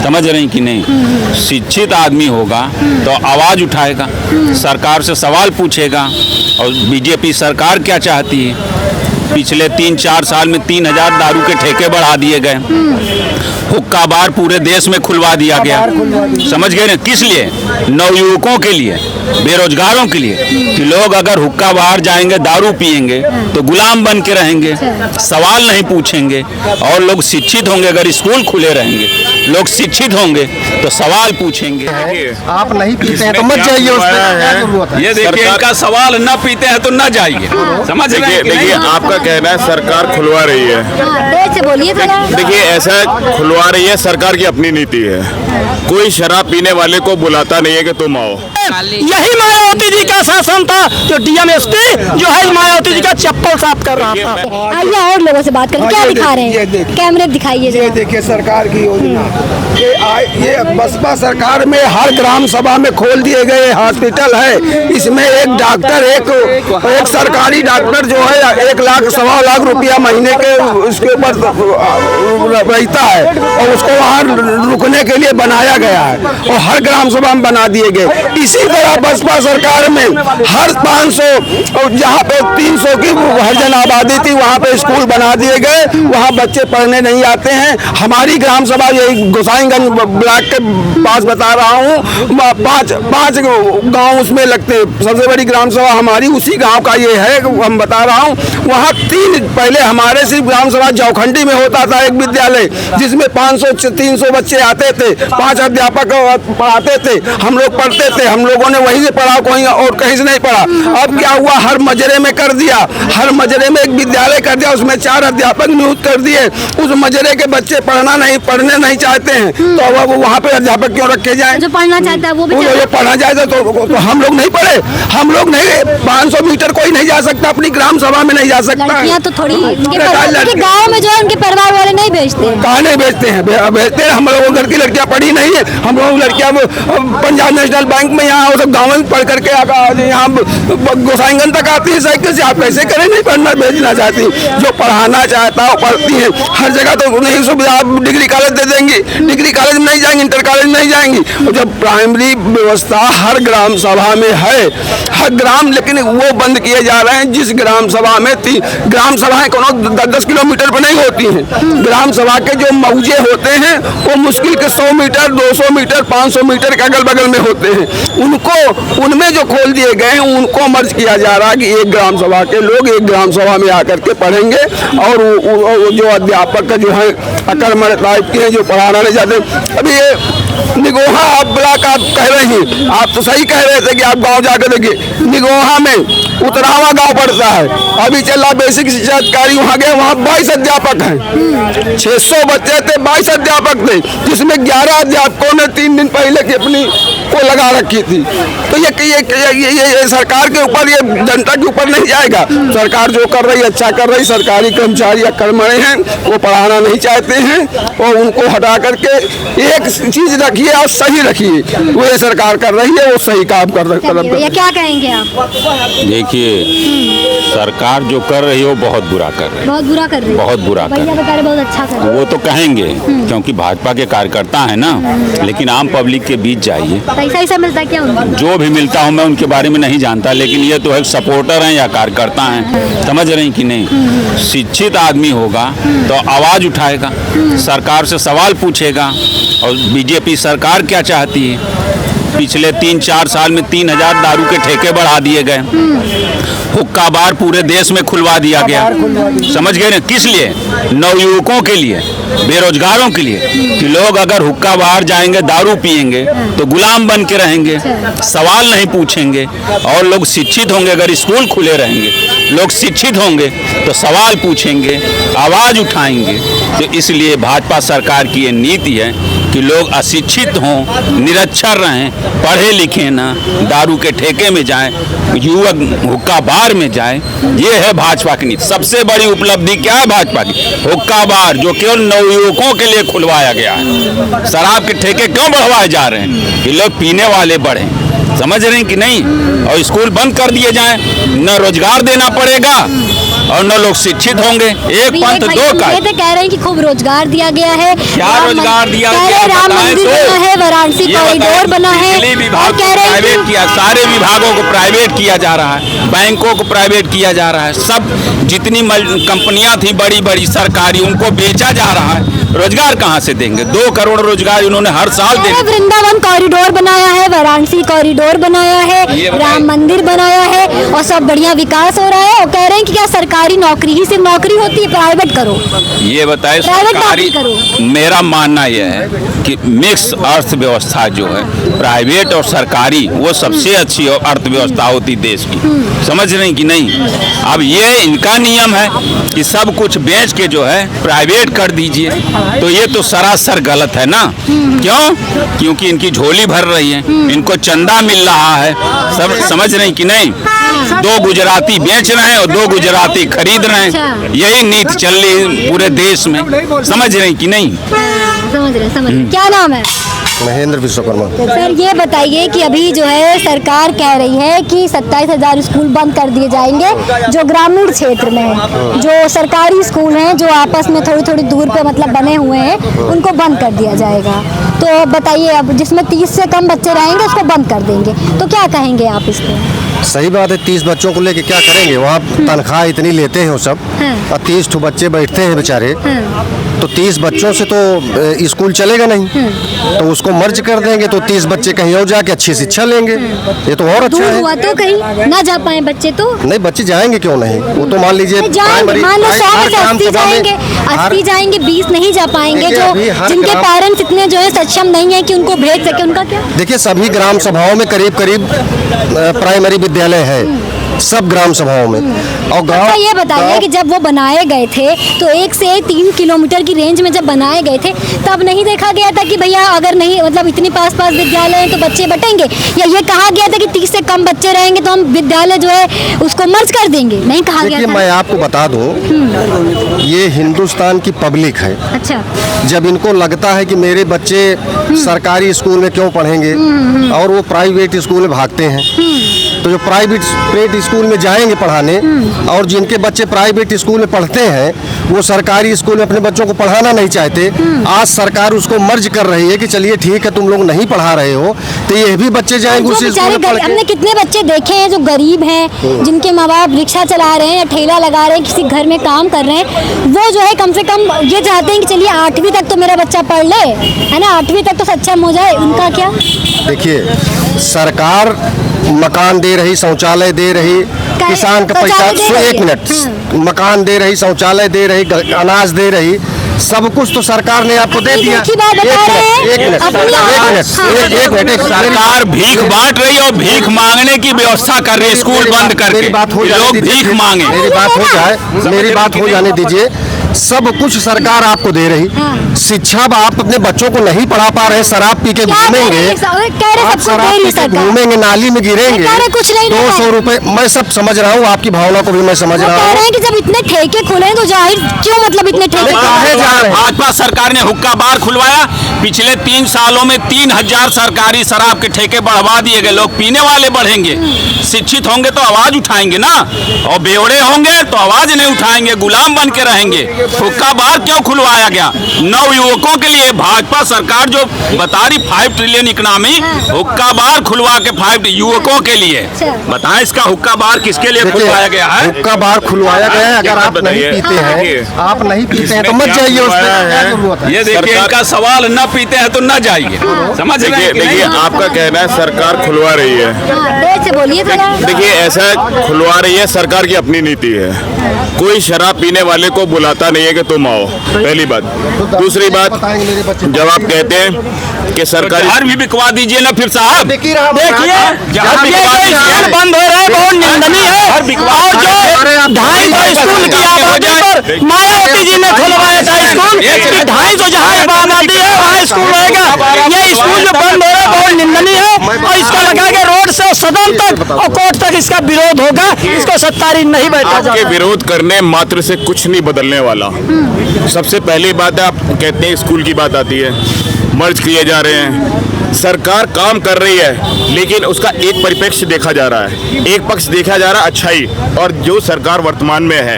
समझ रहे हैं कि नहीं? शिक्षित आदमी होगा तो आवाज उठाएगा, सरकार से सवाल पूछेगा। और बीजेपी सरकार क्या चाहती है? पिछले 3-4 साल में 3000 दारू के ठेके बढ़ा दिए गए, हुक्का बार पूरे देश में खुलवा दिया गया। समझ गए ना? किस लिए? नवयुवकों के लिए, बेरोजगारों के लिए, कि लोग अगर हुक्का बार जाएंगे, दारू पिएंगे तो गुलाम बन के रहेंगे, सवाल नहीं पूछेंगे। और लोग शिक्षित होंगे, अगर स्कूल खुले रहेंगे, लोग शिक्षित होंगे तो सवाल पूछेंगे। आप नहीं पीते हैं तो मत जाइए, उसमें ये देखिए, इनका सवाल न पीते हैं तो न जाइए। समझ रहे हैं? देखिए आपका कहना है सरकार खुलवा रही है, से बोलिए थोड़ा। देखिए ऐसा खुलवा रही है, सरकार की अपनी नीति है। कोई शराब पीने वाले को बुलाता नहीं है कि तुम आओ। यही मायावती जी का शासन था, जो डीएमएसपी जो है मायावती जी का चप्पल साफ कर रहा था। आइए और लोगों से बात करें, क्या दिखा रहे हैं? कैमरे दिखाइए ये देखिए सरकार की योजना, ये बसपा सरकार में हर ग्राम सभा में खोल दिए गए हॉस्पिटल है। इसमें एक डॉक्टर, एक सरकारी डॉक्टर जो है 1 लाख 1.25 लाख रुपया महीने के उसके ऊपर रहता है, और उसको वहाँ रुकने के लिए बनाया गया है, और हर ग्राम सभा में बना दिए गए। इसी तरह बसपा सरकार में हर 500 जहाँ पे 300 की हरिजन आबादी थी, वहाँ पे स्कूल बना दिए गए, वहाँ बच्चे पढ़ने नहीं आते हैं। हमारी ग्राम सभा यही गोसाईगंज ब्लॉक के पास बता रहा हूँ, 5 गांव उसमें लगते, सबसे बड़ी ग्राम सभा हमारी उसी गांव का ये है, हम बता रहा हूँ। वहाँ 3 पहले हमारे सिर्फ ग्राम सभा चौखंडी में होता था, एक विद्यालय जिसमें 500-300 बच्चे आते थे, 5 अध्यापक पढ़ाते थे, हम लोग पढ़ते थे, हम लोगों ने वहीं से पढ़ा, कोई और कहीं से नहीं पढ़ा। अब क्या हुआ, हर मजरे में कर दिया, हर मजरे में एक विद्यालय कर दिया, उसमें 4 अध्यापक नियुक्त कर दिए। उस मजरे के बच्चे पढ़ने नहीं चाहते हैं, तो अब वहाँ पे अध्यापक क्यों रखे जाए? जो पढ़ना चाहता है वो भी पढ़ना चाहता तो हम लोग नहीं पढ़े, हम लोग नहीं, 500 मीटर कोई नहीं जा सकता, अपनी ग्राम सभा में नहीं जा सकता। लड़कियां तो थोड़ी गाँव में जो है उनके परिवार वाले नहीं भेजते, कहाँ नहीं भेजते हैं? भेजते हैं। हम लोगों घर की लड़कियां पढ़ी नहीं है, हम लोग लड़कियां पंजाब नेशनल बैंक में यहाँ सब गाँव में पढ़ करके यहाँ गोसाईगंज तक आती है साइकिल से। आप कैसे करें? नहीं पढ़ना भेजना चाहती, जो पढ़ाना चाहता है पढ़ती है। हर जगह तो नहीं सुविधा, आप डिग्री कॉलेज दे देंगी, डिग्री कॉलेज में नहीं जाएंगी, इंटर कॉलेज नहीं जाएंगी। और जब प्राइमरी व्यवस्था हर ग्राम सभा में है, हर ग्राम, लेकिन वो बंद किए जा रहे हैं। जिस ग्राम सभा में ग्राम सभाएं कोनो 10-10 किलोमीटर पर नहीं होती हैं, ग्राम सभा के जो मौजे होते हैं वो मुश्किल के 100 मीटर, 200 मीटर, 500 मीटर के अगल बगल में होते हैं। उनको, उनमें जो खोल दिए गए हैं, उनको मर्ज किया जा रहा है कि एक ग्राम सभा के लोग एक ग्राम सभा में आकर के पढ़ेंगे, और जो अध्यापक जो है अकर्मण्य टाइप के हैं, जो पढ़ाना नहीं चाहते। अभी ये निगोहा आप ब्लॉक आप कह रहे हैं, आप तो सही कह रहे थे कि आप गांव जाकर देखिए, निगोहा में उतरावा गांव पड़ता है, अभी चला बेसिक शिक्षा अधिकारी, वहाँ गए, वहाँ 22 अध्यापक हैं, 600 बच्चे थे, 22 अध्यापक थे, जिसमें 11 अध्यापकों ने 3 दिन पहले की अपनी को लगा रखी थी। तो ये सरकार के ऊपर, ये जनता के ऊपर नहीं जाएगा। सरकार जो कर रही है अच्छा कर रही, सरकारी कर्मचारी अकर्मण्य हैं, वो पढ़ाना नहीं चाहते हैं, और उनको हटा करके एक चीज रखिए और सही रखिए, वो ये सरकार कर रही है, वो सही काम कर रही है। ये क्या कहेंगे आप? देखिए, सरकार जो कर रही है वो बहुत बुरा कर रही है, बहुत बुरा कर रही है, बहुत बुरा कर रही है। बहुत अच्छा कर रही है, वो तो कहेंगे क्योंकि भाजपा के कार्यकर्ता है ना, लेकिन आम पब्लिक के बीच जाइए, पैसा मिलता है क्या उनको? जो भी मिलता हूँ मैं उनके बारे में नहीं जानता, लेकिन ये तो है सपोर्टर हैं या कार्यकर्ता हैं। समझ रहे हैं कि नहीं? शिक्षित आदमी होगा तो आवाज उठाएगा, सरकार से सवाल पूछेगा। और बीजेपी सरकार क्या चाहती है? पिछले 3-4 साल में 3000 दारू के ठेके बढ़ा दिए गए, हुक्का बार पूरे देश में खुलवा दिया गया। समझ गए ना? किस लिए? नवयुवकों के लिए, बेरोजगारों के लिए, कि लोग अगर हुक्का बार जाएंगे, दारू पिएंगे तो गुलाम बन के रहेंगे, सवाल नहीं पूछेंगे। और लोग शिक्षित होंगे, अगर स्कूल खुले रहेंगे, लोग शिक्षित होंगे तो सवाल पूछेंगे, आवाज उठाएंगे। तो इसलिए भाजपा सरकार की ये नीति है कि लोग अशिक्षित हों, निरक्षर रहें, पढ़े लिखे ना, दारू के ठेके में जाएं, युवक हुक्का बार में जाएं। ये है भाजपा की नीति। सबसे बड़ी उपलब्धि क्या है भाजपा की? हुक्का बार, जो केवल नवयुवकों के लिए खुलवाया गया है। शराब के ठेके क्यों बढ़वाए जा रहे हैं? कि लोग पीने वाले बढ़े। समझ रहे हैं कि नहीं? और स्कूल बंद कर दिए जाएं, न रोजगार देना पड़ेगा, और न लोग शिक्षित होंगे। एक अभी पंथ भाई दो का ये तो कह रहे हैं कि खूब रोजगार दिया गया है। क्या रोजगार दिया कह रहे गया हैं राम बताएं मंदिर तो। बना है, वाराणसी ये कॉरिडोर बताएं, बना है, बिजली और विभाग को कह रहे हैं प्राइवेट कि किया, सारे विभागों को प्राइवेट किया जा रहा है, बैंकों को प्राइवेट किया जा रहा है, सब जितनी कंपनियां थी बड़ी बड़ी सरकारी उनको बेचा जा रहा है। रोजगार कहाँ से देंगे? 2 करोड़ रोजगार उन्होंने हर साल कह दे रहे हैं वृंदावन कॉरिडोर बनाया है, वाराणसी कॉरिडोर बनाया ये है, बताएं। राम मंदिर बनाया है और सब बढ़िया विकास हो रहा है। और कह रहे हैं कि क्या सरकारी नौकरी ही सिर्फ नौकरी होती है, प्राइवेट करो। ये बताए प्राइवेट सरकारी। नौकरी करो। मेरा मानना यह है कि मिक्स अर्थव्यवस्था जो है प्राइवेट और सरकारी वो सबसे अच्छी अर्थव्यवस्था होती देश की। समझ रहे हैं कि नहीं? अब ये इनका नियम है कि सब कुछ बेच के जो है प्राइवेट कर दीजिए, तो ये तो सरासर गलत है ना। क्यों? क्योंकि इनकी झोली भर रही है, इनको चंदा मिल रहा है। सब समझ रहे हैं कि नहीं? 2 गुजराती बेच रहे हैं और 2 गुजराती खरीद रहे हैं। यही नीति चल रही है पूरे देश में। समझ रहे हैं कि नहीं? समझ रहे। क्या नाम है? महेंद्र विश्वकर्मा। सर ये बताइए कि अभी जो है सरकार कह रही है कि 27,000 स्कूल बंद कर दिए जाएंगे जो ग्रामीण क्षेत्र में हैं। जो सरकारी स्कूल हैं जो आपस में थोड़ी थोड़ी दूर पे मतलब बने हुए हैं उनको बंद कर दिया जाएगा। तो बताइए अब जिसमें 30 से कम बच्चे रहेंगे उसको बंद कर देंगे, तो क्या कहेंगे आप इस पर? सही बात है, 30 बच्चों को लेके क्या करेंगे? वहाँ तनख्वाह इतनी लेते हैं वो सब, और 30 ठो बच्चे बैठते हैं बेचारे, तो 30 बच्चों से तो स्कूल चलेगा नहीं। तो उसको मर्ज कर देंगे तो 30 बच्चे कहीं और जाके अच्छी शिक्षा लेंगे, ये तो और अच्छा दूर है। हुआ तो कहीं ना जा पाए बच्चे तो नहीं, बच्चे जाएंगे क्यों नहीं? वो तो मान लीजिए जाएंगे, मान लो 100 में से 80 जाएंगे, 80 जाएंगे, 20 नहीं जा पाएंगे। देखिए, जो अभी हर जिनके ग्राम- पेरेंट्स इतने जो है सक्षम नहीं है कि उनको भेज सके, उनका क्या? देखिए सभी ग्राम सभाओं में करीब करीब प्राइमरी विद्यालय है, सब ग्राम सभाओं में। और गाँव अच्छा ये बताइए कि जब वो बनाए गए थे तो 1 से 3 किलोमीटर की रेंज में जब बनाए गए थे तब नहीं देखा गया था कि भैया अगर नहीं मतलब इतनी पास पास विद्यालय हैं तो बच्चे बटेंगे, या ये कहा गया था कि 30 से कम बच्चे रहेंगे तो हम विद्यालय जो है उसको मर्ज कर देंगे? नहीं कहा गया देखिए था। मैं आपको बता दूं, ये हिंदुस्तान की पब्लिक है। अच्छा जब इनको लगता है कि मेरे बच्चे सरकारी स्कूल में क्यों पढ़ेंगे और वो प्राइवेट स्कूल में भागते हैं, तो जो प्राइवेट स्कूल में जाएंगे पढ़ाने, और जिनके बच्चे प्राइवेट स्कूल में पढ़ते हैं वो सरकारी स्कूल में अपने बच्चों को पढ़ाना नहीं चाहते। आज सरकार उसको मर्ज कर रही है कि चलिए ठीक है तुम लोग नहीं पढ़ा रहे हो तो ये भी बच्चे जाएंगे जो उसी स्कूल बेचारे में पढ़ हमने के। कितने बच्चे देखे हैं जो गरीब हैं, जिनके माँ बाप रिक्शा चला रहे हैं या ठेला लगा रहे हैं, किसी घर में काम कर रहे हैं, वो जो है कम से कम ये चाहते हैं कि चलिए 8वीं तक तो मेरा बच्चा पढ़ ले, है ना, 8वीं तक तो सक्षम हो जाए। उनका क्या? देखिए सरकार मकान दे रही, शौचालय दे रही, किसान का पैसा शौचालय दे रही एक है। मिनट, मकान दे रही, शौचालय दे रही, अनाज दे रही, सब कुछ तो सरकार ने आपको दे दिया। एक ही बात बता रहे हैं, एक मिनट, अपनी एक मिनट, सरकार भीख बांट रही है और भीख मांगने की व्यवस्था कर रही है स्कूल बंद करके। मेरी बात हो लोग जाने दीजिए। भीख मांगे। मेरी बात हो जाए, मेरी बात हो जाने दीजिए। सब कुछ सरकार आपको दे रही, शिक्षा आप अपने बच्चों को नहीं पढ़ा पा रहे, शराब पी के क्या कह घूमेंगे, रहे हैं? कह रहे आप सबको शराब दे रही पी के सरकार। घूमेंगे, नाली में गिरेंगे, कह रहे कुछ नहीं दे रहे। 200 रुपए, मैं सब समझ रहा हूँ, आपकी भावना को भी मैं समझ वो रहा कह हूँ। रहे हैं कि जब इतने ठेके खुले हैं तो जाहिर क्यों मतलब इतने ठेके काहे जा रहे हैं? भाजपा सरकार ने हुक्का बार खुलवाया। पिछले 3 सालों में 3000 सरकारी शराब के ठेके बढ़वा दिए गए। लोग पीने वाले बढ़ेंगे, शिक्षित होंगे तो आवाज उठाएंगे ना, और बेवड़े होंगे तो आवाज नहीं उठाएंगे, गुलाम बन के रहेंगे। हुक्का बार क्यों खुलवाया गया? नव युवकों के लिए भाजपा सरकार जो बता रही 5 ट्रिलियन इकोनॉमी, हुक्का बार खुलवा के 5 युवकों के लिए। बताएं इसका हुक्का बार किसके लिए खुलवाया गया है? हुक्का बार खुलवाया गया है। अगर आप नहीं पीते हैं, आप नहीं पीते हैं तो मत जाइए उस पर, क्या जरूरत है? ये देखिए इनका सवाल, न पीते हैं तो न जाइए। समझ रहे हैं कि नहीं? देखिए आपका कहना है सरकार खुलवा रही है। देर से बोलिए थोड़ा। देखिए ऐसा खुलवा रही है, सरकार की अपनी नीति है। कोई शराब पीने वाले को बुलाता नहीं है कि तुम आओ, पहली बात। दूसरी बात, जब आप कहते हैं कि सरकारी घर भी बिकवा दीजिए ना फिर साहब। देखिए जहाँ बिकवा दीजिए। स्कूल बंद हो रहे हैं, बहुत निंदनीय है। और जो 250 स्कूल की आबादी पर मायावती जी ने खुलवाया था स्कूल, 250 जहाँ आबादी है वहाँ स्कूल रहेगा। ये स्कूल जो बंद हो रहा है बहुत निंदनीय है, और इसका लगा के रोड से सदन तक और कोर्ट तक इसका विरोध होगा। इसको सत्तारी नहीं बैठा आपके जाता। विरोध करने मात्र से कुछ नहीं बदलने वाला। सबसे पहली बात है, आप कहते हैं स्कूल की बात आती है, मर्ज किए जा रहे हैं। सरकार काम कर रही है, लेकिन उसका एक परिप्रेक्ष्य देखा जा रहा है, एक पक्ष देखा जा रहा है अच्छाई, और जो सरकार वर्तमान में है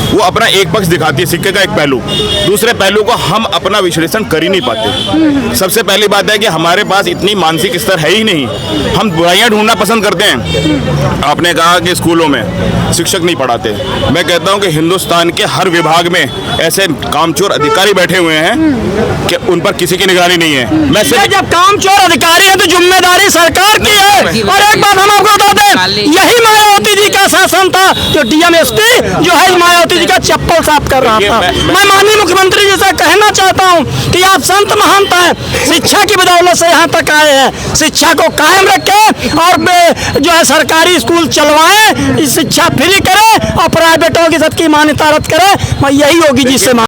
वो अपना एक पक्ष दिखाती है, सिक्के का एक पहलू। दूसरे पहलू को हम अपना विश्लेषण कर ही नहीं पाते। सबसे पहली बात है कि हमारे पास इतनी मानसिक स्तर है ही नहीं, हम बुराइयां ढूंढना पसंद करते हैं। आपने कहा कि स्कूलों में शिक्षक नहीं पढ़ाते, मैं कहता हूं कि हिंदुस्तान के हर विभाग में ऐसे कामचोर अधिकारी बैठे हुए हैं कि उन पर किसी की निगरानी नहीं है। मैं ये जब कामचोर अधिकारी है तो जिम्मेदारी सरकार की है। और एक बात हम आपको बता दें, यही मायावती जी का शासन था जो डीएमएसपी जो है मायावती जी का चप्पल साफ कर रहा था। मैं माननीय मुख्यमंत्री जी से कहना चाहता हूं कि आप संत महंत हैं, शिक्षा की बदौलत से यहाँ तक आए हैं, शिक्षा को कायम रखें और जो है सरकारी स्कूल चलवाएं, शिक्षा फ्री करें और प्राइवेटों की सबकी मान्यता रद्द करें। मैं यही योगी जी से